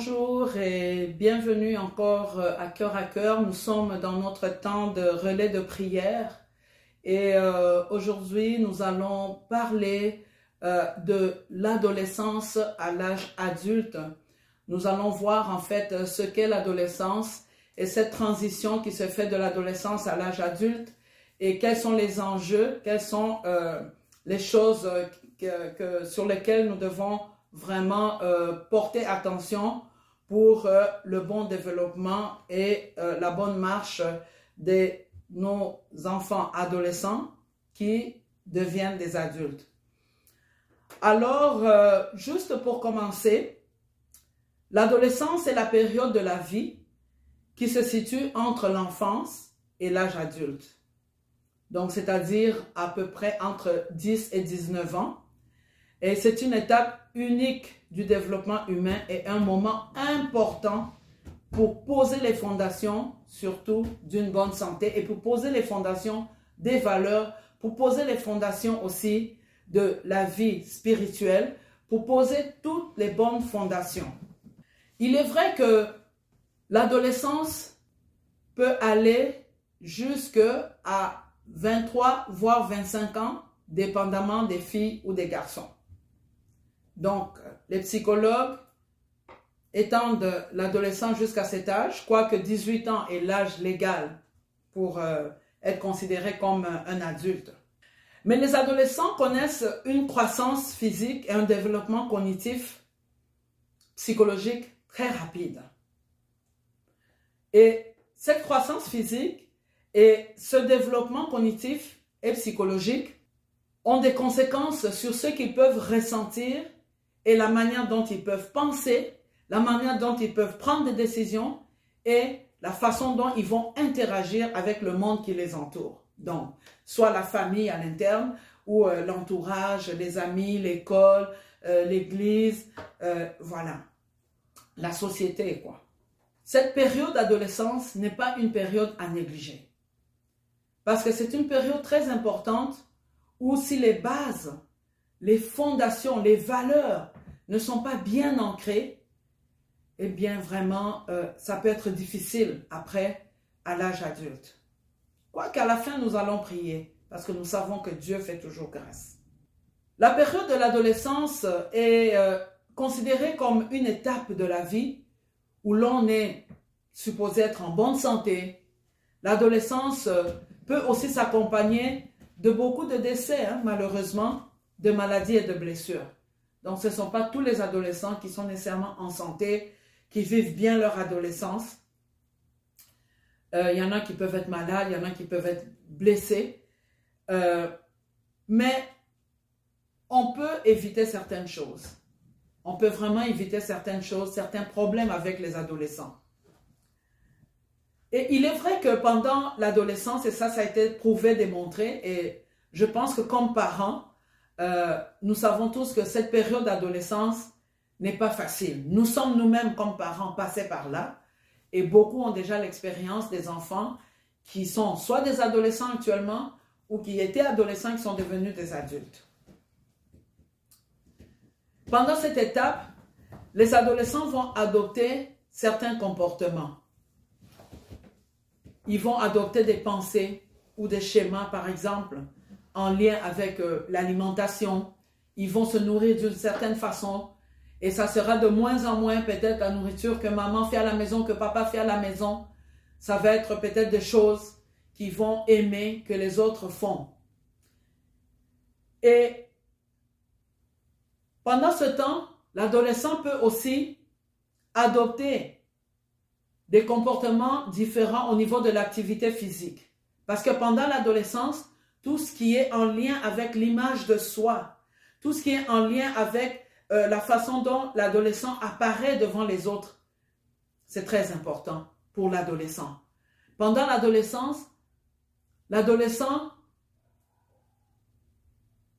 Bonjour et bienvenue encore à cœur. Nous sommes dans notre temps de relais de prière et aujourd'hui nous allons parler de l'adolescence à l'âge adulte. Nous allons voir en fait ce qu'est l'adolescence et cette transition qui se fait de l'adolescence à l'âge adulte et quels sont les enjeux, quelles sont les choses sur lesquelles nous devons vraiment porter attention pour le bon développement et la bonne marche de nos enfants adolescents qui deviennent des adultes. Alors, juste pour commencer, l'adolescence est la période de la vie qui se situe entre l'enfance et l'âge adulte. Donc, c'est-à-dire à peu près entre 10 et 19 ans. Et c'est une étape unique du développement humain et un moment important pour poser les fondations, surtout d'une bonne santé, et pour poser les fondations des valeurs, pour poser les fondations aussi de la vie spirituelle, pour poser toutes les bonnes fondations. Il est vrai que l'adolescence peut aller jusqu'à 23 voire 25 ans, dépendamment des filles ou des garçons. Donc, les psychologues étendent l'adolescence jusqu'à cet âge, quoique 18 ans est l'âge légal pour être considéré comme un adulte. Mais les adolescents connaissent une croissance physique et un développement cognitif, psychologique très rapide. Et cette croissance physique et ce développement cognitif et psychologique ont des conséquences sur ce qu'ils peuvent ressentir et la manière dont ils peuvent penser, la manière dont ils peuvent prendre des décisions et la façon dont ils vont interagir avec le monde qui les entoure. Donc, soit la famille à l'interne ou l'entourage, les amis, l'école, l'église, voilà, la société, quoi. Cette période d'adolescence n'est pas une période à négliger parce que c'est une période très importante où si les bases, les fondations, les valeurs ne sont pas bien ancrées, eh bien vraiment, ça peut être difficile après, à l'âge adulte. Quoiqu'à la fin, nous allons prier, parce que nous savons que Dieu fait toujours grâce. La période de l'adolescence est considérée comme une étape de la vie où l'on est supposé être en bonne santé. L'adolescence peut aussi s'accompagner de beaucoup de décès, malheureusement, de maladies et de blessures. Donc, ce ne sont pas tous les adolescents qui sont nécessairement en santé, qui vivent bien leur adolescence. Il y en a qui peuvent être malades, il y en a qui peuvent être blessés. Mais on peut éviter certaines choses. On peut vraiment éviter certaines choses, certains problèmes avec les adolescents. Et il est vrai que pendant l'adolescence, et ça a été prouvé, démontré, et je pense que comme parents, nous savons tous que cette période d'adolescence n'est pas facile. Nous sommes nous-mêmes comme parents passés par là et beaucoup ont déjà l'expérience des enfants qui sont soit des adolescents actuellement ou qui étaient adolescents qui sont devenus des adultes. Pendant cette étape, les adolescents vont adopter certains comportements. Ils vont adopter des pensées ou des schémas, par exemple, en lien avec l'alimentation. Ils vont se nourrir d'une certaine façon et ça sera de moins en moins peut-être la nourriture que maman fait à la maison, que papa fait à la maison. Ça va être peut-être des choses qu'ils vont aimer que les autres font. Et pendant ce temps, l'adolescent peut aussi adopter des comportements différents au niveau de l'activité physique. Parce que pendant l'adolescence, tout ce qui est en lien avec l'image de soi, tout ce qui est en lien avec la façon dont l'adolescent apparaît devant les autres, c'est très important pour l'adolescent. Pendant l'adolescence, l'adolescent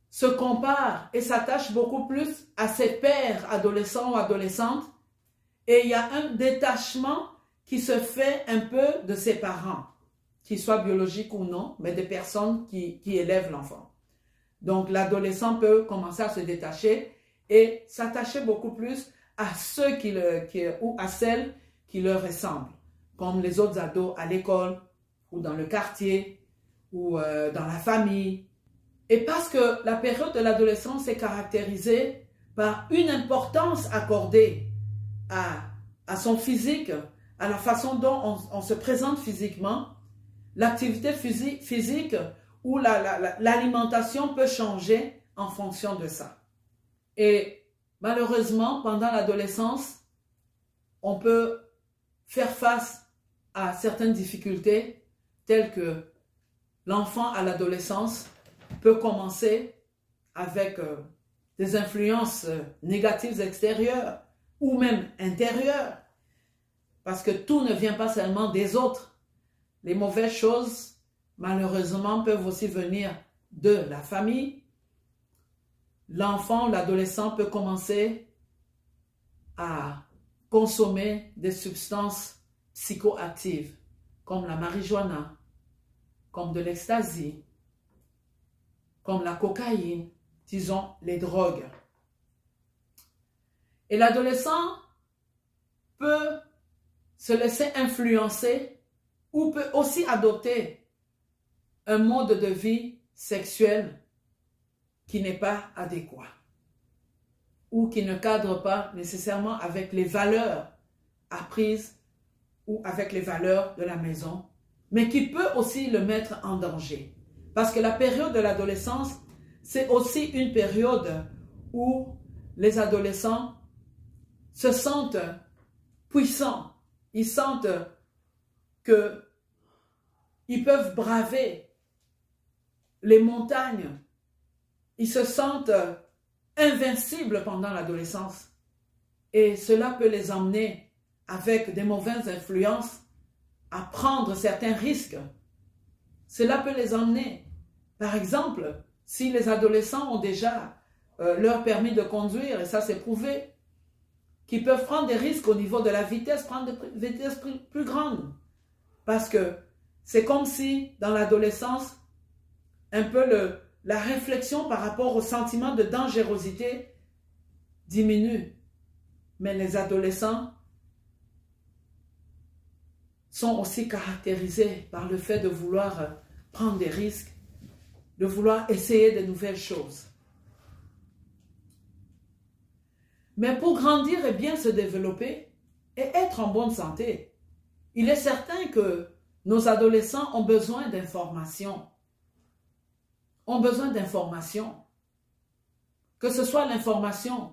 se compare et s'attache beaucoup plus à ses pairs adolescents ou adolescentes et il y a un détachement qui se fait un peu de ses parents, qu'ils soient biologiques ou non, mais des personnes qui élèvent l'enfant. Donc, l'adolescent peut commencer à se détacher et s'attacher beaucoup plus à ceux ou à celles qui leur ressemblent, comme les autres ados à l'école ou dans le quartier ou dans la famille. Et parce que la période de l'adolescence est caractérisée par une importance accordée à son physique, à la façon dont on se présente physiquement, l'activité physique ou l'alimentation peut changer en fonction de ça. Et malheureusement, pendant l'adolescence, on peut faire face à certaines difficultés telles que l'enfant à l'adolescence peut commencer avec des influences négatives extérieures ou même intérieures, parce que tout ne vient pas seulement des autres. Les mauvaises choses, malheureusement, peuvent aussi venir de la famille. L'enfant, l'adolescent peut commencer à consommer des substances psychoactives, comme la marijuana, comme de l'ecstasy, comme la cocaïne, disons les drogues. Et l'adolescent peut se laisser influencer ou peut aussi adopter un mode de vie sexuel qui n'est pas adéquat ou qui ne cadre pas nécessairement avec les valeurs apprises ou avec les valeurs de la maison, mais qui peut aussi le mettre en danger. Parce que la période de l'adolescence, c'est aussi une période où les adolescents se sentent puissants. Ils sentent qu'ils peuvent braver les montagnes. Ils se sentent invincibles pendant l'adolescence. Et cela peut les emmener, avec des mauvaises influences, à prendre certains risques. Cela peut les emmener. Par exemple, si les adolescents ont déjà leur permis de conduire, et ça c'est prouvé, qu'ils peuvent prendre des risques au niveau de la vitesse, prendre des vitesses plus grandes. Parce que c'est comme si, dans l'adolescence, un peu la réflexion par rapport au sentiment de dangerosité diminue. Mais les adolescents sont aussi caractérisés par le fait de vouloir prendre des risques, de vouloir essayer de nouvelles choses. Mais pour grandir et bien se développer et être en bonne santé, il est certain que nos adolescents ont besoin d'informations. Ont besoin d'informations. Que ce soit l'information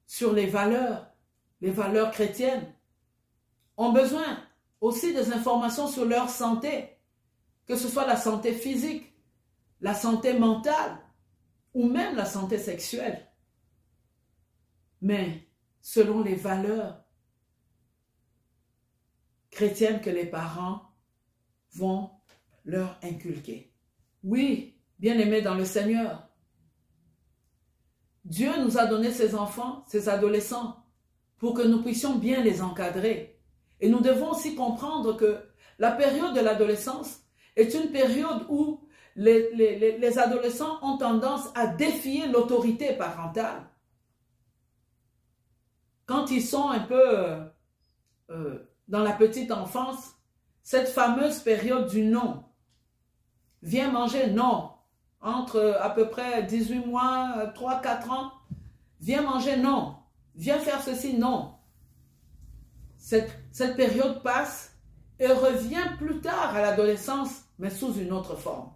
sur les valeurs chrétiennes, ont besoin aussi des informations sur leur santé, que ce soit la santé physique, la santé mentale ou même la santé sexuelle. Mais selon les valeurs chrétiennes que les parents vont leur inculquer. Oui, bien-aimés dans le Seigneur, Dieu nous a donné ses enfants, ses adolescents, pour que nous puissions bien les encadrer. Et nous devons aussi comprendre que la période de l'adolescence est une période où les adolescents ont tendance à défier l'autorité parentale. Quand ils sont un peu dans la petite enfance, cette fameuse période du non. Viens manger, non. Entre à peu près 18 mois, 3-4 ans, viens manger, non. Viens faire ceci, non. Cette période passe et revient plus tard à l'adolescence, mais sous une autre forme.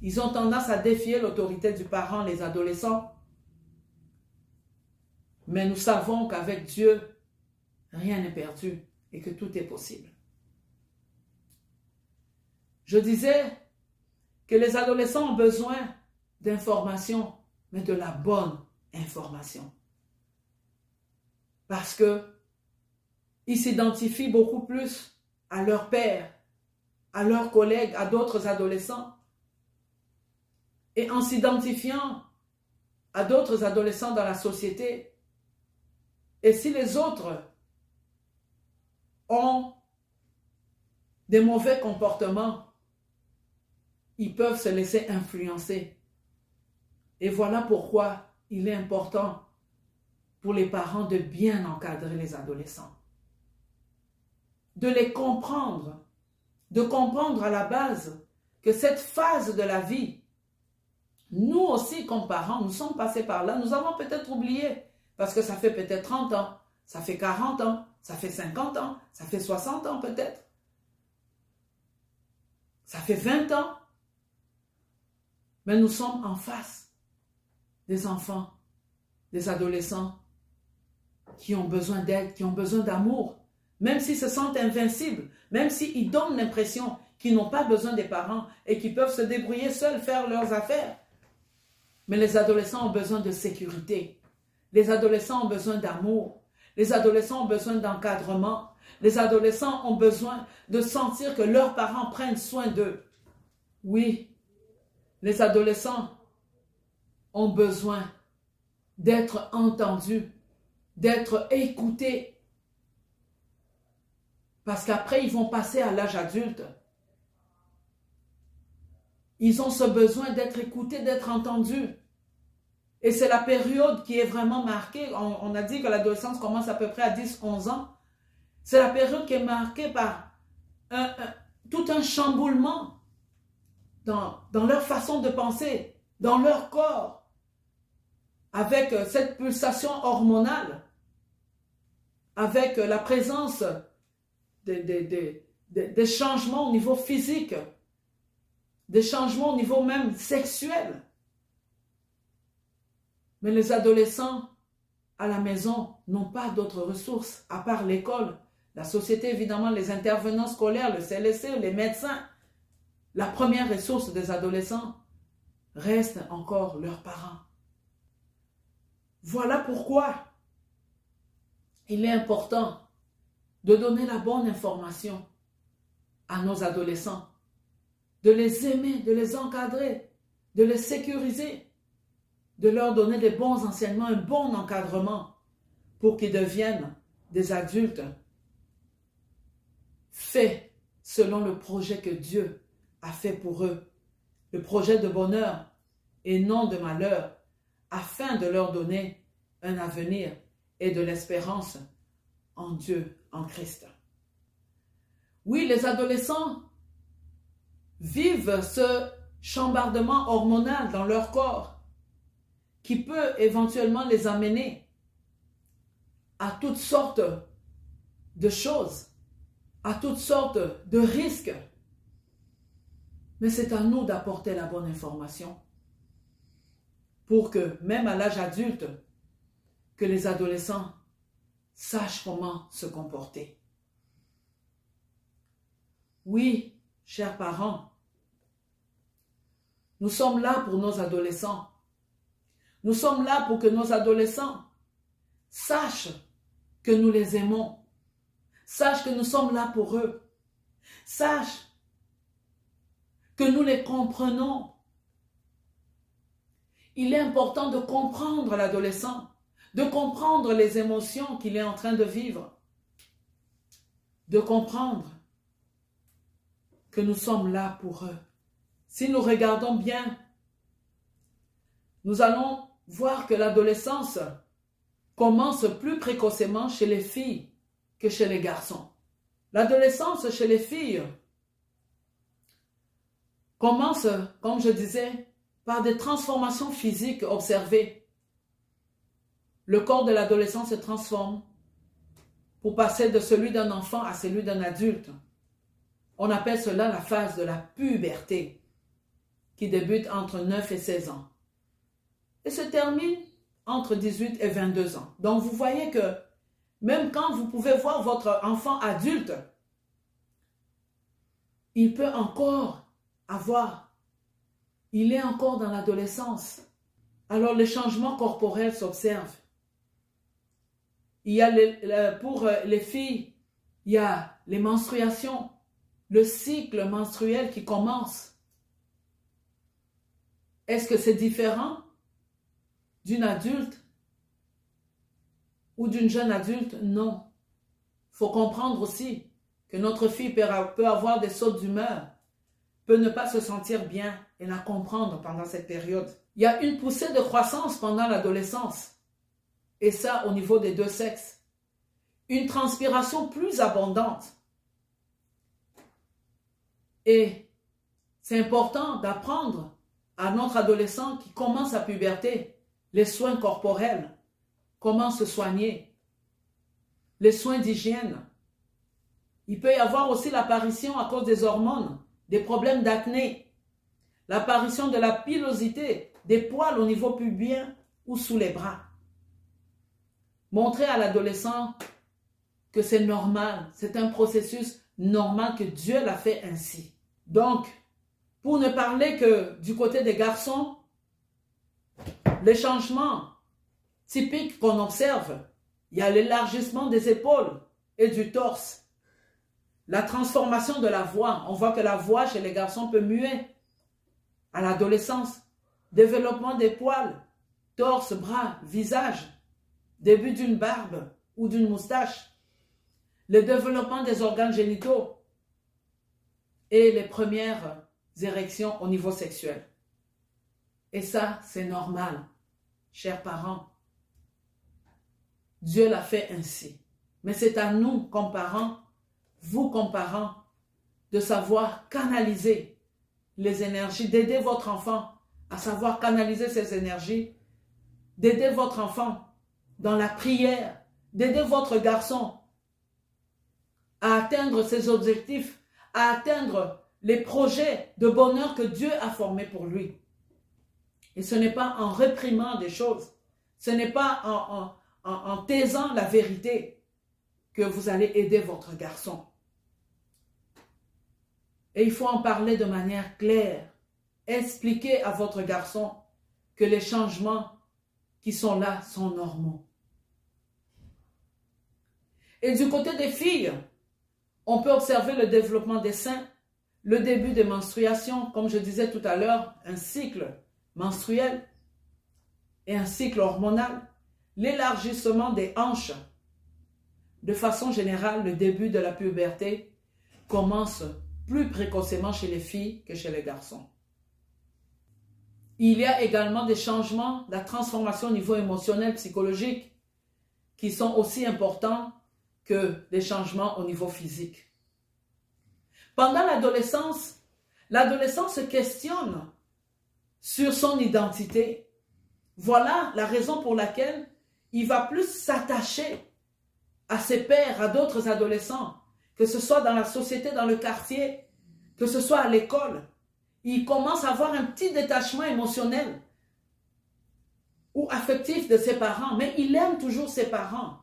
Ils ont tendance à défier l'autorité du parent, les adolescents. Mais nous savons qu'avec Dieu, rien n'est perdu et que tout est possible. Je disais que les adolescents ont besoin d'informations, mais de la bonne information. Parce qu'ils s'identifient beaucoup plus à leur père, à leurs collègues, à d'autres adolescents. Et en s'identifiant à d'autres adolescents dans la société, et si les autres ont des mauvais comportements, ils peuvent se laisser influencer. Et voilà pourquoi il est important pour les parents de bien encadrer les adolescents, de les comprendre, de comprendre à la base que cette phase de la vie, nous aussi comme parents, nous sommes passés par là, nous avons peut-être oublié, parce que ça fait peut-être 30 ans, ça fait 40 ans, ça fait 50 ans, ça fait 60 ans peut-être, ça fait 20 ans, mais nous sommes en face des enfants, des adolescents qui ont besoin d'aide, qui ont besoin d'amour, même s'ils se sentent invincibles, même s'ils donnent l'impression qu'ils n'ont pas besoin des parents et qu'ils peuvent se débrouiller seuls, faire leurs affaires. Mais les adolescents ont besoin de sécurité. Les adolescents ont besoin d'amour. Les adolescents ont besoin d'encadrement. Les adolescents ont besoin de sentir que leurs parents prennent soin d'eux. Oui, les adolescents ont besoin d'être entendus, d'être écoutés. Parce qu'après, ils vont passer à l'âge adulte. Ils ont ce besoin d'être écoutés, d'être entendus. Et c'est la période qui est vraiment marquée. On a dit que l'adolescence commence à peu près à 10-11 ans. C'est la période qui est marquée par tout un chamboulement dans leur façon de penser, dans leur corps, avec cette pulsation hormonale, avec la présence des changements au niveau physique, des changements au niveau même sexuel. Mais les adolescents à la maison n'ont pas d'autres ressources à part l'école, la société évidemment, les intervenants scolaires, le CLSC, les médecins. La première ressource des adolescents reste encore leurs parents. Voilà pourquoi il est important de donner la bonne information à nos adolescents, de les aimer, de les encadrer, de les sécuriser, de leur donner des bons enseignements, un bon encadrement pour qu'ils deviennent des adultes faits selon le projet que Dieu a fait pour eux, le projet de bonheur et non de malheur, afin de leur donner un avenir et de l'espérance en Dieu, en Christ. Oui, les adolescents vivent ce chambardement hormonal dans leur corps qui peut éventuellement les amener à toutes sortes de choses, à toutes sortes de risques. Mais c'est à nous d'apporter la bonne information pour que, même à l'âge adulte, que les adolescents sachent comment se comporter. Oui, chers parents, nous sommes là pour nos adolescents. Nous sommes là pour que nos adolescents sachent que nous les aimons, sachent que nous sommes là pour eux, sachent que nous les comprenons. Il est important de comprendre l'adolescent, de comprendre les émotions qu'il est en train de vivre, de comprendre que nous sommes là pour eux. Si nous regardons bien, nous allons voir que l'adolescence commence plus précocement chez les filles que chez les garçons. L'adolescence chez les filles commence, comme je disais, par des transformations physiques observées. Le corps de l'adolescent se transforme pour passer de celui d'un enfant à celui d'un adulte. On appelle cela la phase de la puberté, qui débute entre 9 et 16 ans et se termine entre 18 et 22 ans. Donc vous voyez que même quand vous pouvez voir votre enfant adulte, il peut encore il est encore dans l'adolescence. Alors les changements corporels s'observent. Il y a pour les filles, il y a les menstruations, le cycle menstruel qui commence. Est-ce que c'est différent d'une adulte ou d'une jeune adulte? Non. Il faut comprendre aussi que notre fille peut avoir des sautes d'humeur, peut ne pas se sentir bien et la comprendre pendant cette période. Il y a une poussée de croissance pendant l'adolescence. et ça au niveau des deux sexes. Une transpiration plus abondante. Et c'est important d'apprendre à notre adolescent qui commence la puberté les soins corporels, comment se soigner, les soins d'hygiène. Il peut y avoir aussi l'apparition à cause des hormones, des problèmes d'acné, l'apparition de la pilosité, des poils au niveau pubien ou sous les bras. Montrer à l'adolescent que c'est normal, c'est un processus normal, que Dieu l'a fait ainsi. Donc, pour ne parler que du côté des garçons, les changements typiques qu'on observe, il y a l'élargissement des épaules et du torse, la transformation de la voix. On voit que la voix chez les garçons peut muer à l'adolescence, développement des poils, torse, bras, visage, début d'une barbe ou d'une moustache, le développement des organes génitaux et les premières érections au niveau sexuel. Et ça, c'est normal, chers parents. Dieu l'a fait ainsi. Mais c'est à nous, comme parents, vous comme parents, de savoir canaliser les énergies, d'aider votre enfant à savoir canaliser ses énergies, d'aider votre enfant dans la prière, d'aider votre garçon à atteindre ses objectifs, à atteindre les projets de bonheur que Dieu a formés pour lui. Et ce n'est pas en réprimant des choses, ce n'est pas en taisant la vérité que vous allez aider votre garçon. Et il faut en parler de manière claire. Expliquer à votre garçon que les changements qui sont là sont normaux. Et du côté des filles, on peut observer le développement des seins, le début des menstruations, comme je disais tout à l'heure, un cycle menstruel et un cycle hormonal, l'élargissement des hanches. De façon générale, le début de la puberté commence plus précocement chez les filles que chez les garçons. Il y a également des changements, la transformation au niveau émotionnel, psychologique, qui sont aussi importants que les changements au niveau physique. Pendant l'adolescence, l'adolescent se questionne sur son identité. Voilà la raison pour laquelle il va plus s'attacher à ses pairs, à d'autres adolescents, que ce soit dans la société, dans le quartier, que ce soit à l'école. Il commence à avoir un petit détachement émotionnel ou affectif de ses parents, mais il aime toujours ses parents.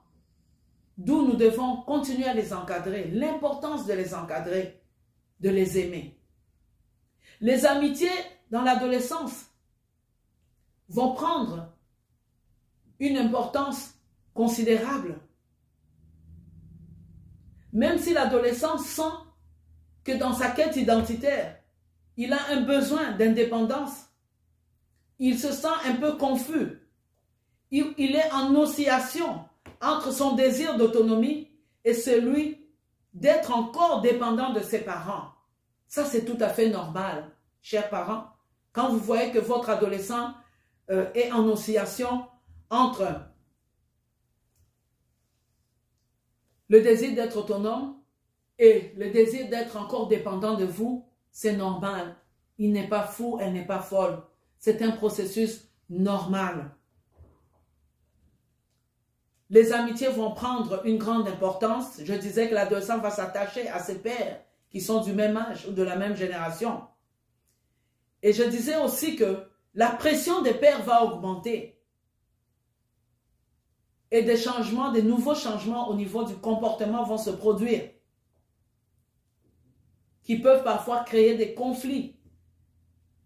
D'où nous devons continuer à les encadrer, l'importance de les encadrer, de les aimer. Les amitiés dans l'adolescence vont prendre une importance considérable. Même si l'adolescent sent que dans sa quête identitaire, il a un besoin d'indépendance, il se sent un peu confus, il est en oscillation entre son désir d'autonomie et celui d'être encore dépendant de ses parents. Ça, c'est tout à fait normal, chers parents. Quand vous voyez que votre adolescent est en oscillation entre le désir d'être autonome et le désir d'être encore dépendant de vous, c'est normal. Il n'est pas fou, elle n'est pas folle. C'est un processus normal. Les amitiés vont prendre une grande importance. Je disais que l'adolescent va s'attacher à ses pairs qui sont du même âge ou de la même génération. Et je disais aussi que la pression des pairs va augmenter. Et des changements, des nouveaux changements au niveau du comportement vont se produire, qui peuvent parfois créer des conflits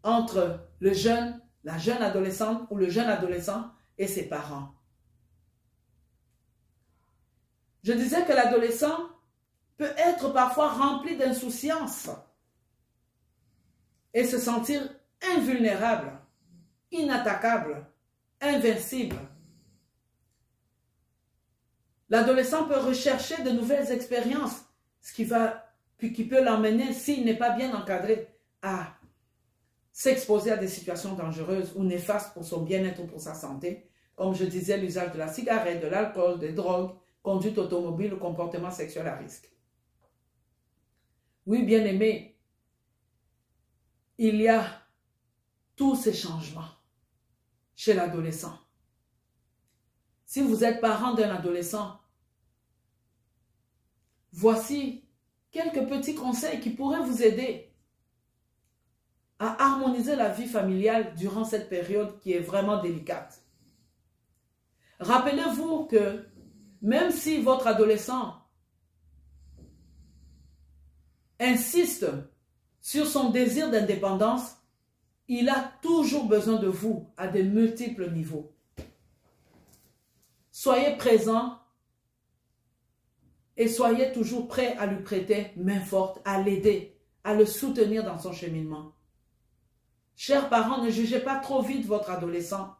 entre le jeune, la jeune adolescente ou le jeune adolescent et ses parents. Je disais que l'adolescent peut être parfois rempli d'insouciance et se sentir invulnérable, inattaquable, invincible. L'adolescent peut rechercher de nouvelles expériences, ce qui peut l'emmener, s'il n'est pas bien encadré, à s'exposer à des situations dangereuses ou néfastes pour son bien-être ou pour sa santé, comme je disais, l'usage de la cigarette, de l'alcool, des drogues, conduite automobile ou comportement sexuel à risque. Oui, bien-aimés, il y a tous ces changements chez l'adolescent. Si vous êtes parent d'un adolescent, voici quelques petits conseils qui pourraient vous aider à harmoniser la vie familiale durant cette période qui est vraiment délicate. Rappelez-vous que même si votre adolescent insiste sur son désir d'indépendance, il a toujours besoin de vous à de multiples niveaux. Soyez présents et soyez toujours prêts à lui prêter main forte, à l'aider, à le soutenir dans son cheminement. Chers parents, ne jugez pas trop vite votre adolescent.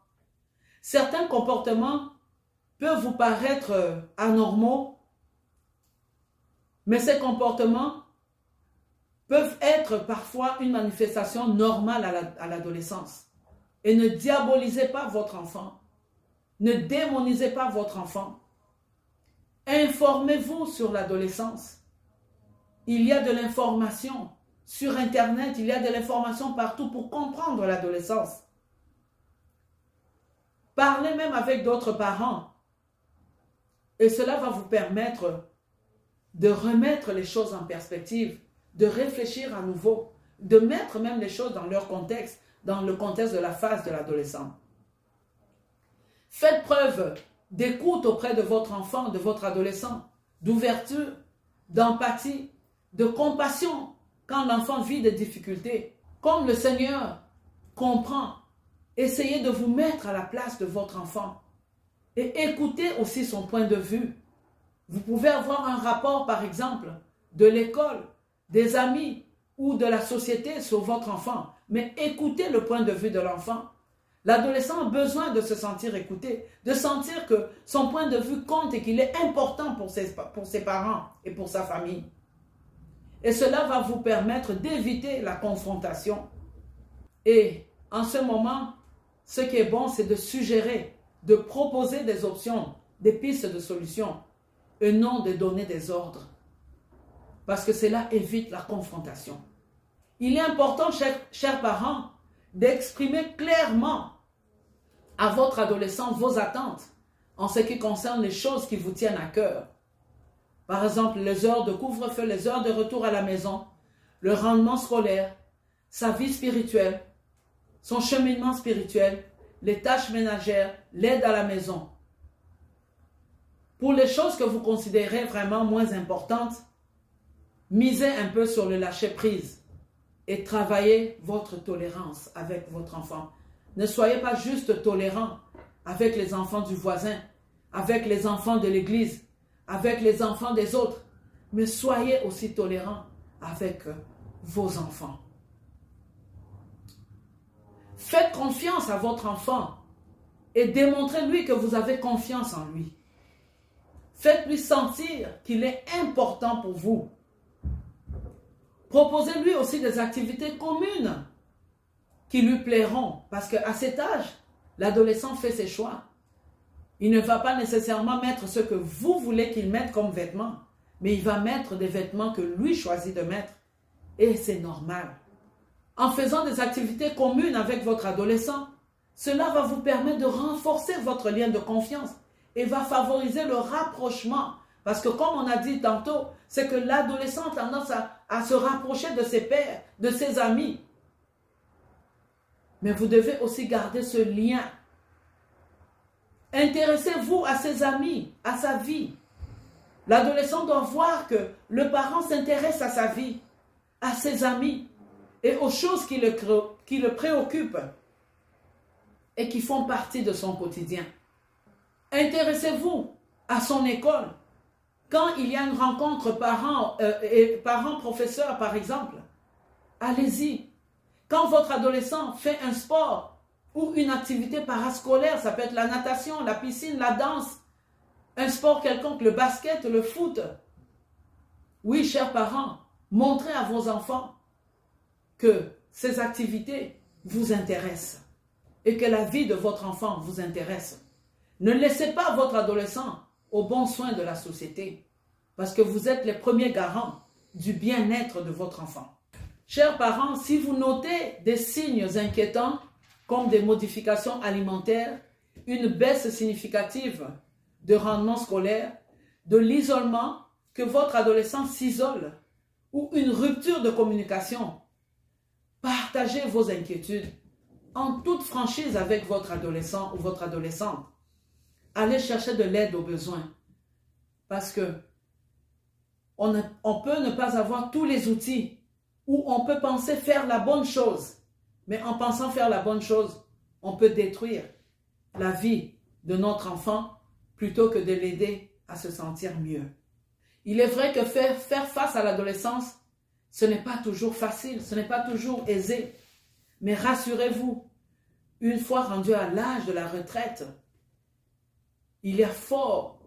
Certains comportements peuvent vous paraître anormaux, mais ces comportements peuvent être parfois une manifestation normale à l'adolescence. Et ne diabolisez pas votre enfant. Ne démonisez pas votre enfant. Informez-vous sur l'adolescence. Il y a de l'information sur Internet, il y a de l'information partout pour comprendre l'adolescence. Parlez même avec d'autres parents. Et cela va vous permettre de remettre les choses en perspective, de réfléchir à nouveau, de mettre même les choses dans leur contexte, dans le contexte de la phase de l'adolescent. Faites preuve d'écoute auprès de votre enfant, de votre adolescent, d'ouverture, d'empathie, de compassion quand l'enfant vit des difficultés. Comme le Seigneur comprend, essayez de vous mettre à la place de votre enfant et écoutez aussi son point de vue. Vous pouvez avoir un rapport, par exemple, de l'école, des amis ou de la société sur votre enfant, mais écoutez le point de vue de l'enfant. L'adolescent a besoin de se sentir écouté, de sentir que son point de vue compte et qu'il est important pour ses parents et pour sa famille. Et cela va vous permettre d'éviter la confrontation. Et en ce moment, ce qui est bon, c'est de suggérer, de proposer des options, des pistes de solutions, et non de donner des ordres. Parce que cela évite la confrontation. Il est important, chers parents, d'exprimer clairement à votre adolescent vos attentes en ce qui concerne les choses qui vous tiennent à cœur. Par exemple, les heures de couvre-feu, les heures de retour à la maison, le rendement scolaire, sa vie spirituelle, son cheminement spirituel, les tâches ménagères, l'aide à la maison. Pour les choses que vous considérez vraiment moins importantes, misez un peu sur le lâcher-prise et travaillez votre tolérance avec votre enfant. Ne soyez pas juste tolérant avec les enfants du voisin, avec les enfants de l'église, avec les enfants des autres, mais soyez aussi tolérant avec vos enfants. Faites confiance à votre enfant et démontrez-lui que vous avez confiance en lui. Faites-lui sentir qu'il est important pour vous. Proposez-lui aussi des activités communes qui lui plairont, parce qu'à cet âge, l'adolescent fait ses choix. Il ne va pas nécessairement mettre ce que vous voulez qu'il mette comme vêtements, mais il va mettre des vêtements que lui choisit de mettre. Et c'est normal. En faisant des activités communes avec votre adolescent, cela va vous permettre de renforcer votre lien de confiance et va favoriser le rapprochement. Parce que comme on a dit tantôt, c'est que l'adolescent a tendance à se rapprocher de ses pairs, de ses amis. Mais vous devez aussi garder ce lien. Intéressez-vous à ses amis, à sa vie. L'adolescent doit voir que le parent s'intéresse à sa vie, à ses amis et aux choses qui le préoccupent et qui font partie de son quotidien. Intéressez-vous à son école. Quand il y a une rencontre parents-professeurs, par exemple, allez-y. Quand votre adolescent fait un sport ou une activité parascolaire, ça peut être la natation, la piscine, la danse, un sport quelconque, le basket, le foot. Oui, chers parents, montrez à vos enfants que ces activités vous intéressent et que la vie de votre enfant vous intéresse. Ne laissez pas votre adolescent aux bons soins de la société, parce que vous êtes les premiers garants du bien-être de votre enfant. Chers parents, si vous notez des signes inquiétants, comme des modifications alimentaires, une baisse significative de rendement scolaire, de l'isolement, que votre adolescent s'isole, ou une rupture de communication, partagez vos inquiétudes en toute franchise avec votre adolescent ou votre adolescente. Allez chercher de l'aide aux besoins, parce que on peut ne pas avoir tous les outils, ou on peut penser faire la bonne chose, mais en pensant faire la bonne chose, on peut détruire la vie de notre enfant plutôt que de l'aider à se sentir mieux. Il est vrai que faire face à l'adolescence, ce n'est pas toujours facile, ce n'est pas toujours aisé. Mais rassurez-vous, une fois rendu à l'âge de la retraite, il est fort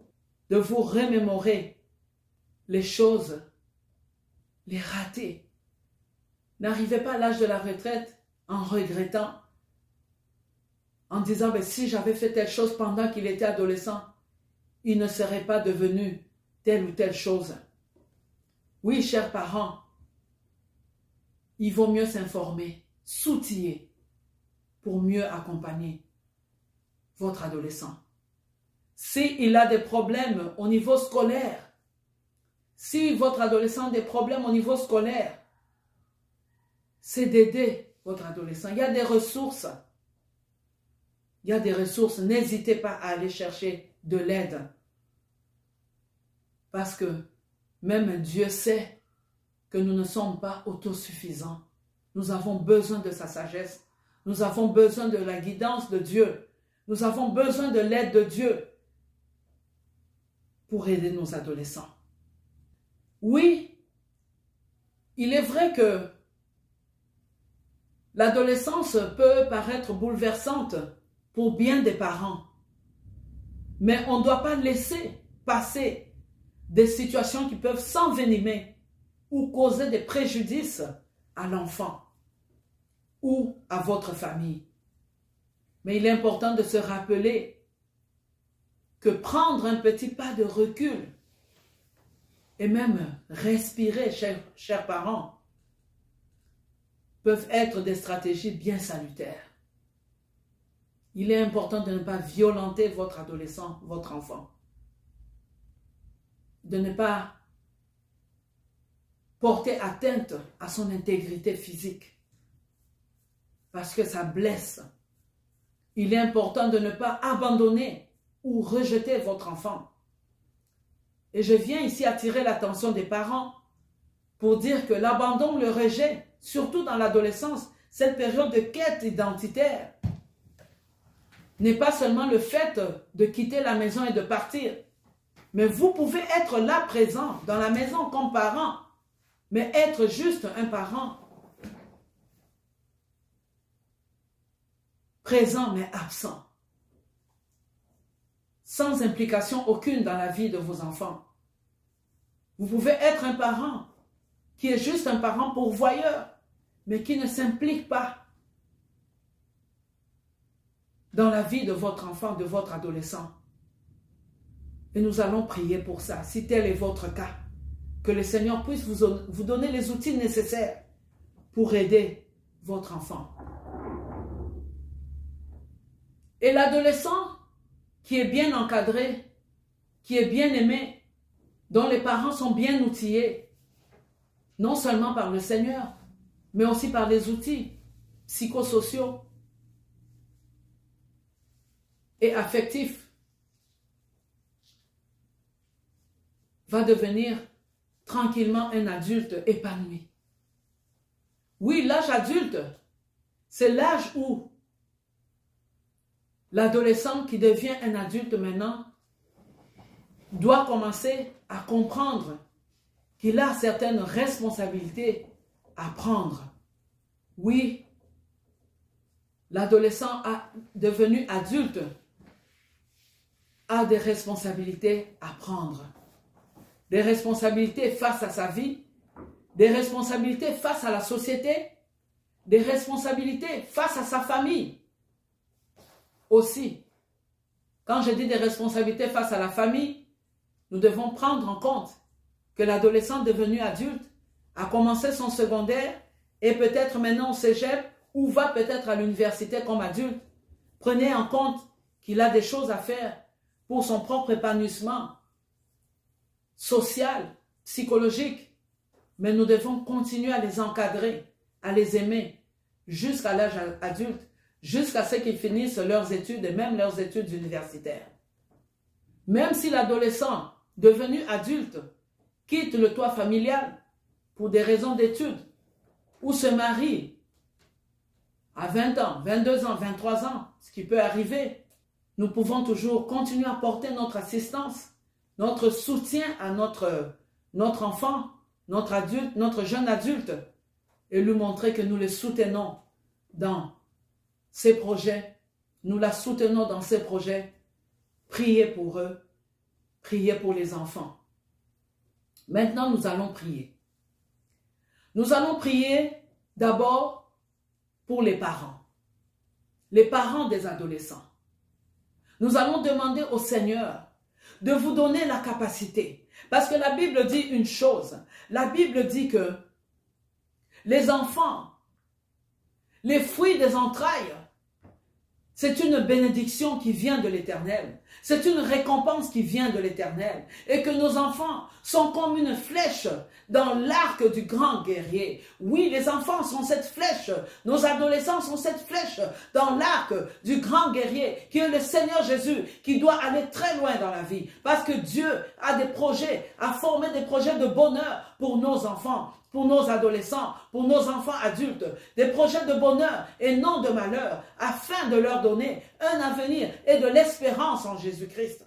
de vous remémorer les choses, les ratés. N'arrivez pas à l'âge de la retraite en regrettant, en disant « si j'avais fait telle chose pendant qu'il était adolescent, il ne serait pas devenu telle ou telle chose. » Oui, chers parents, il vaut mieux s'informer, s'outiller pour mieux accompagner votre adolescent. S'il a des problèmes au niveau scolaire, si votre adolescent a des problèmes au niveau scolaire, c'est d'aider votre adolescent. Il y a des ressources. Il y a des ressources. N'hésitez pas à aller chercher de l'aide. Parce que même Dieu sait que nous ne sommes pas autosuffisants. Nous avons besoin de sa sagesse. Nous avons besoin de la guidance de Dieu. Nous avons besoin de l'aide de Dieu pour aider nos adolescents. Oui, il est vrai que l'adolescence peut paraître bouleversante pour bien des parents, mais on ne doit pas laisser passer des situations qui peuvent s'envenimer ou causer des préjudices à l'enfant ou à votre famille. Mais il est important de se rappeler que prendre un petit pas de recul et même respirer, chers parents, peuvent être des stratégies bien salutaires. Il est important de ne pas violenter votre adolescent, votre enfant. De ne pas porter atteinte à son intégrité physique. Parce que ça blesse. Il est important de ne pas abandonner ou rejeter votre enfant. Et je viens ici attirer l'attention des parents pour dire que l'abandon, le rejet, surtout dans l'adolescence, cette période de quête identitaire, n'est pas seulement le fait de quitter la maison et de partir, mais vous pouvez être là présent dans la maison comme parent, mais être juste un parent présent mais absent, sans implication aucune dans la vie de vos enfants. Vous pouvez être un parent qui est juste un parent pourvoyeur, mais qui ne s'implique pas dans la vie de votre enfant, de votre adolescent. Et nous allons prier pour ça, si tel est votre cas. Que le Seigneur puisse vous donner les outils nécessaires pour aider votre enfant. Et l'adolescent qui est bien encadré, qui est bien aimé, dont les parents sont bien outillés, non seulement par le Seigneur, mais aussi par les outils psychosociaux et affectifs, va devenir tranquillement un adulte épanoui. Oui, l'âge adulte, c'est l'âge où l'adolescent qui devient un adulte maintenant doit commencer à comprendre qu'il a certaines responsabilités à prendre. Oui, l'adolescent devenu adulte a des responsabilités à prendre. Des responsabilités face à sa vie, des responsabilités face à la société, des responsabilités face à sa famille aussi. Quand je dis des responsabilités face à la famille, nous devons prendre en compte que l'adolescent devenu adulte a commencé son secondaire et peut-être maintenant au cégep ou va peut-être à l'université comme adulte. Prenez en compte qu'il a des choses à faire pour son propre épanouissement social, psychologique. Mais nous devons continuer à les encadrer, à les aimer jusqu'à l'âge adulte, jusqu'à ce qu'ils finissent leurs études et même leurs études universitaires. Même si l'adolescent devenu adulte quitte le toit familial pour des raisons d'études ou se marie à 20 ans, 22 ans, 23 ans, ce qui peut arriver, nous pouvons toujours continuer à porter notre assistance, notre soutien à notre enfant, notre adulte, notre jeune adulte, et lui montrer que nous les soutenons dans ses projets. Nous la soutenons dans ses projets. Priez pour eux. Priez pour les enfants. Maintenant, nous allons prier. Nous allons prier d'abord pour les parents des adolescents. Nous allons demander au Seigneur de vous donner la capacité. Parce que la Bible dit une chose. La Bible dit que les enfants, les fruits des entrailles, c'est une bénédiction qui vient de l'Éternel. C'est une récompense qui vient de l'Éternel. Et que nos enfants sont comme une flèche dans l'arc du grand guerrier. Oui, les enfants sont cette flèche. Nos adolescents sont cette flèche dans l'arc du grand guerrier, qui est le Seigneur Jésus, qui doit aller très loin dans la vie. Parce que Dieu a des projets, a formé des projets de bonheur pour nos enfants, pour nos adolescents, pour nos enfants adultes, des projets de bonheur et non de malheur, afin de leur donner un avenir et de l'espérance en Jésus-Christ.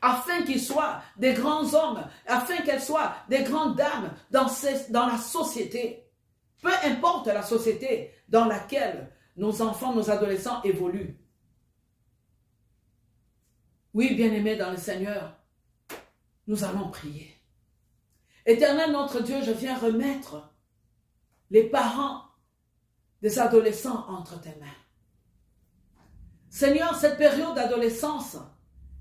Afin qu'ils soient des grands hommes, afin qu'elles soient des grandes dames dans la société. Peu importe la société dans laquelle nos enfants, nos adolescents évoluent. Oui, bien-aimés dans le Seigneur, nous allons prier. Éternel notre Dieu, je viens remettre les parents des adolescents entre tes mains. Seigneur, cette période d'adolescence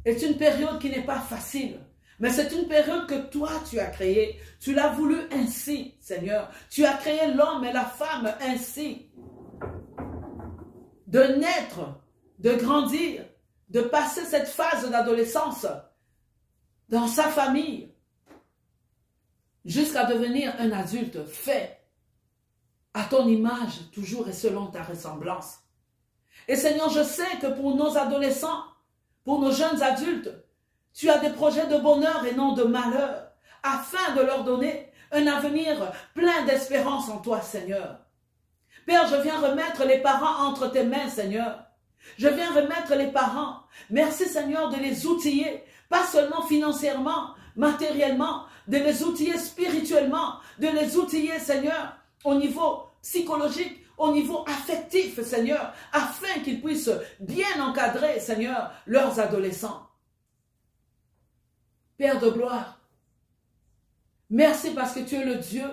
est une période qui n'est pas facile, mais c'est une période que toi tu as créée. Tu l'as voulu ainsi, Seigneur. Tu as créé l'homme et la femme ainsi. De naître, de grandir, de passer cette phase d'adolescence dans sa famille, jusqu'à devenir un adulte fait à ton image, toujours et selon ta ressemblance. Et Seigneur, je sais que pour nos adolescents, pour nos jeunes adultes, tu as des projets de bonheur et non de malheur, afin de leur donner un avenir plein d'espérance en toi, Seigneur. Père, je viens remettre les parents entre tes mains, Seigneur. Je viens remettre les parents. Merci, Seigneur, de les outiller, pas seulement financièrement, matériellement, de les outiller spirituellement, de les outiller, Seigneur, au niveau psychologique, au niveau affectif, Seigneur, afin qu'ils puissent bien encadrer, Seigneur, leurs adolescents. Père de gloire, merci parce que tu es le Dieu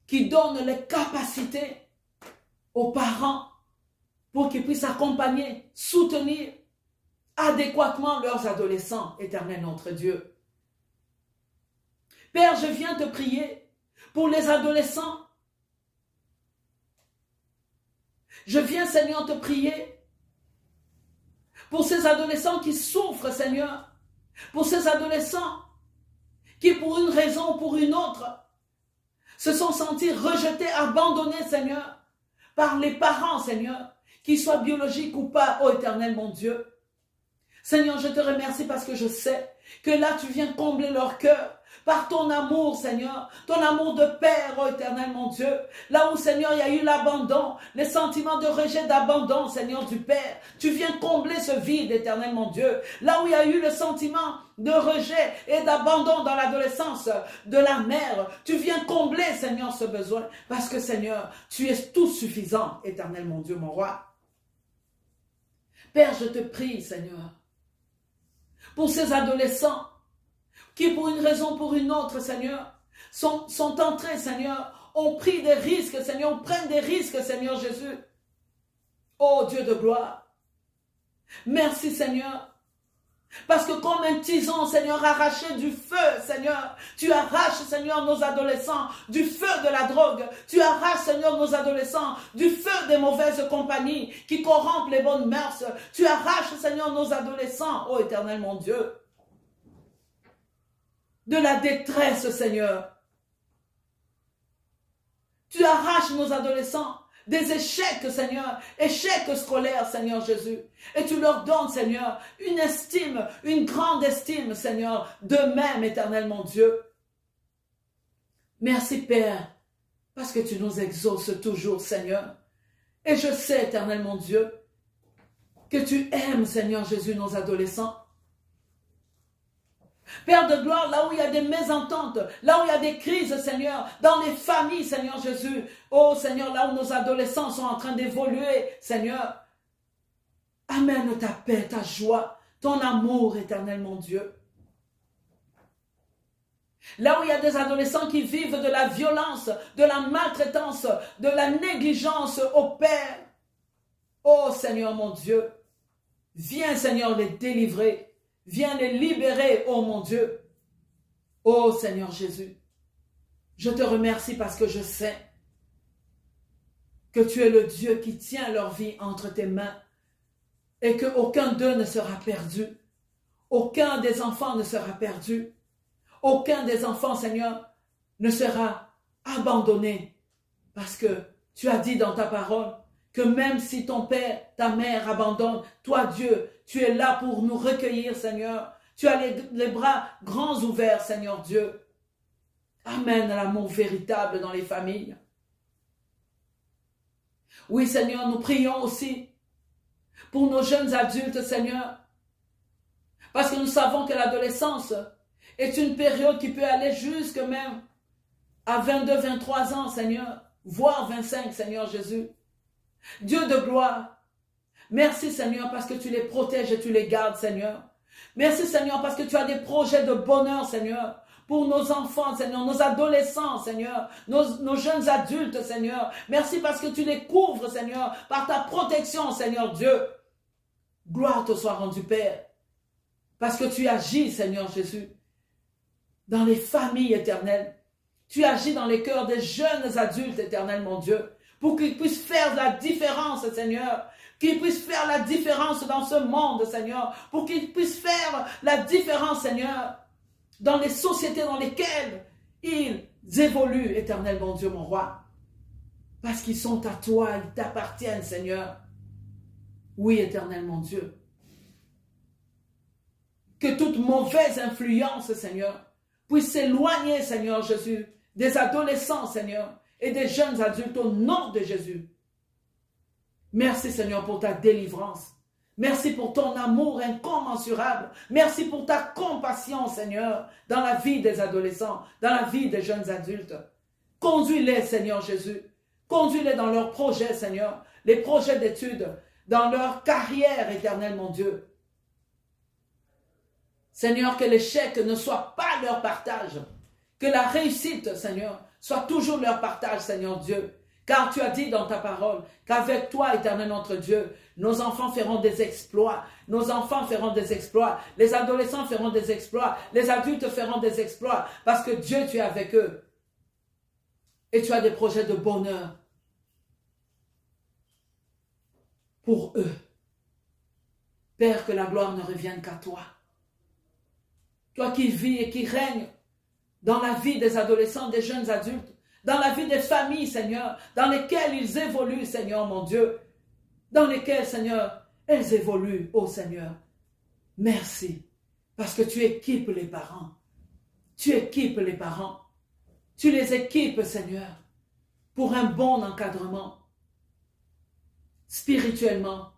qui donne les capacités aux parents pour qu'ils puissent accompagner, soutenir adéquatement leurs adolescents, éternel notre Dieu. Père, je viens te prier pour les adolescents. Je viens, Seigneur, te prier pour ces adolescents qui souffrent, Seigneur. Pour ces adolescents qui, pour une raison ou pour une autre, se sont sentis rejetés, abandonnés, Seigneur, par les parents, Seigneur, qu'ils soient biologiques ou pas, ô éternel mon Dieu. Seigneur, je te remercie parce que je sais que là, tu viens combler leur cœur par ton amour, Seigneur, ton amour de Père, ô éternel mon Dieu. Là où, Seigneur, il y a eu l'abandon, les sentiments de rejet, d'abandon, Seigneur du Père, tu viens combler ce vide, éternel mon Dieu. Là où il y a eu le sentiment de rejet et d'abandon dans l'adolescence de la mère, tu viens combler, Seigneur, ce besoin. Parce que, Seigneur, tu es tout suffisant, éternel mon Dieu, mon roi. Père, je te prie, Seigneur, pour ces adolescents qui, pour une raison ou pour une autre, Seigneur, sont entrés, Seigneur, ont pris des risques, Seigneur, prennent des risques, Seigneur Jésus. Oh Dieu de gloire, Merci Seigneur. Parce que comme un tison, Seigneur, arraché du feu, Seigneur, tu arraches, Seigneur, nos adolescents du feu de la drogue. Tu arraches, Seigneur, nos adolescents du feu des mauvaises compagnies qui corrompent les bonnes mœurs. Tu arraches, Seigneur, nos adolescents, ô Éternel mon Dieu, de la détresse, Seigneur. Tu arraches nos adolescents des échecs, Seigneur, échecs scolaires, Seigneur Jésus. Et tu leur donnes, Seigneur, une estime, une grande estime, Seigneur, d'eux-mêmes, Éternel mon Dieu. Merci, Père, parce que tu nous exauces toujours, Seigneur. Et je sais, Éternel mon Dieu, que tu aimes, Seigneur Jésus, nos adolescents. Père de gloire, là où il y a des mésententes, là où il y a des crises, Seigneur, dans les familles, Seigneur Jésus, oh Seigneur, là où nos adolescents sont en train d'évoluer, Seigneur, amène ta paix, ta joie, ton amour, Éternel mon Dieu. Là où il y a des adolescents qui vivent de la violence, de la maltraitance, de la négligence au Père, oh Seigneur mon Dieu, viens Seigneur les délivrer. Viens les libérer, oh mon Dieu. Oh Seigneur Jésus, je te remercie parce que je sais que tu es le Dieu qui tient leur vie entre tes mains et qu'aucun d'eux ne sera perdu. Aucun des enfants ne sera perdu. Aucun des enfants, Seigneur, ne sera abandonné parce que tu as dit dans ta parole que même si ton père, ta mère abandonne, toi Dieu, tu es là pour nous recueillir, Seigneur. Tu as les bras grands ouverts, Seigneur Dieu. Amène l'amour véritable dans les familles. Oui, Seigneur, nous prions aussi pour nos jeunes adultes, Seigneur. Parce que nous savons que l'adolescence est une période qui peut aller jusque même à 22, 23 ans, Seigneur, voire 25, Seigneur Jésus. Dieu de gloire, merci Seigneur parce que tu les protèges et tu les gardes, Seigneur. Merci Seigneur parce que tu as des projets de bonheur, Seigneur, pour nos enfants, Seigneur, nos adolescents, Seigneur, nos jeunes adultes, Seigneur. Merci parce que tu les couvres, Seigneur, par ta protection, Seigneur Dieu. Gloire te soit rendue, Père, parce que tu agis, Seigneur Jésus, dans les familles éternelles. Tu agis dans les cœurs des jeunes adultes, Éternel mon Dieu, pour qu'ils puissent faire la différence, Seigneur. Qu'ils puissent faire la différence dans ce monde, Seigneur. Pour qu'ils puissent faire la différence, Seigneur, dans les sociétés dans lesquelles ils évoluent, Éternel mon Dieu, mon roi. Parce qu'ils sont à toi, ils t'appartiennent, Seigneur. Oui, Éternel mon Dieu. Que toute mauvaise influence, Seigneur, puisse s'éloigner, Seigneur Jésus, des adolescents, Seigneur, et des jeunes adultes au nom de Jésus. Merci, Seigneur, pour ta délivrance. Merci pour ton amour incommensurable. Merci pour ta compassion, Seigneur, dans la vie des adolescents, dans la vie des jeunes adultes. Conduis-les, Seigneur Jésus. Conduis-les dans leurs projets, Seigneur, les projets d'études, dans leur carrière, Éternel, mon Dieu. Seigneur, que l'échec ne soit pas leur partage. Que la réussite, Seigneur, soit toujours leur partage, Seigneur Dieu. Car tu as dit dans ta parole qu'avec toi, Éternel notre Dieu, nos enfants feront des exploits. Nos enfants feront des exploits. Les adolescents feront des exploits. Les adultes feront des exploits. Parce que Dieu, tu es avec eux. Et tu as des projets de bonheur pour eux. Père, que la gloire ne revienne qu'à toi. Toi qui vis et qui règnes dans la vie des adolescents, des jeunes adultes, dans la vie des familles, Seigneur, dans lesquelles ils évoluent, Seigneur, mon Dieu, dans lesquelles, Seigneur, elles évoluent, ô Seigneur. Merci, parce que tu équipes les parents. Tu équipes les parents. Tu les équipes, Seigneur, pour un bon encadrement, spirituellement,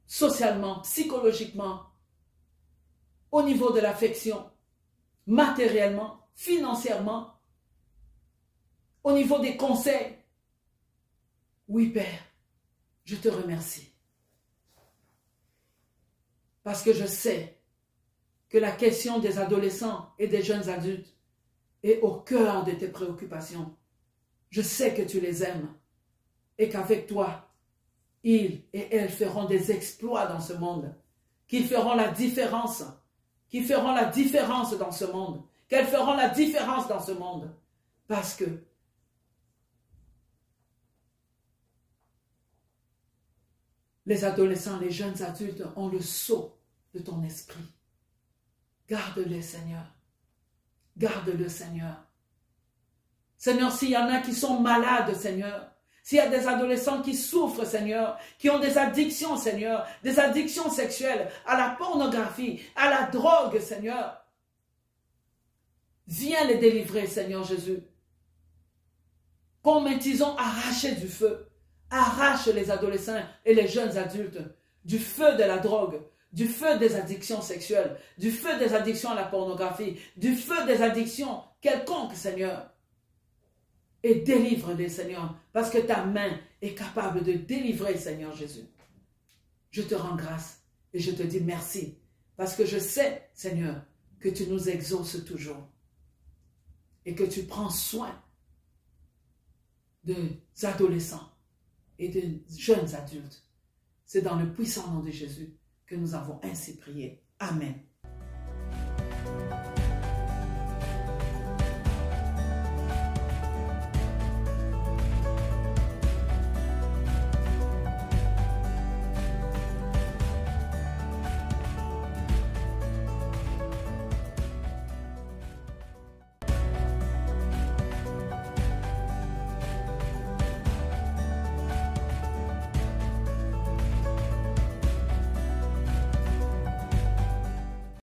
socialement, psychologiquement, au niveau de l'affection, matériellement, financièrement, au niveau des conseils. Oui, Père, je te remercie. Parce que je sais que la question des adolescents et des jeunes adultes est au cœur de tes préoccupations. Je sais que tu les aimes et qu'avec toi, ils et elles feront des exploits dans ce monde, qu'ils feront la différence, qu'ils feront la différence dans ce monde, qu'elles feront la différence dans ce monde, parce que les adolescents, les jeunes adultes ont le sceau de ton esprit. Garde-le, Seigneur. Garde-le, Seigneur. Seigneur, s'il y en a qui sont malades, Seigneur, s'il y a des adolescents qui souffrent, Seigneur, qui ont des addictions, Seigneur, des addictions sexuelles, à la pornographie, à la drogue, Seigneur, viens les délivrer, Seigneur Jésus. Comme ils ont arraché du feu, arrache les adolescents et les jeunes adultes du feu de la drogue, du feu des addictions sexuelles, du feu des addictions à la pornographie, du feu des addictions quelconques, Seigneur. Et délivre-les, Seigneur, parce que ta main est capable de délivrer, Seigneur Jésus. Je te rends grâce et je te dis merci, parce que je sais, Seigneur, que tu nous exauces toujours et que tu prends soin des adolescents et des jeunes adultes. C'est dans le puissant nom de Jésus que nous avons ainsi prié. Amen.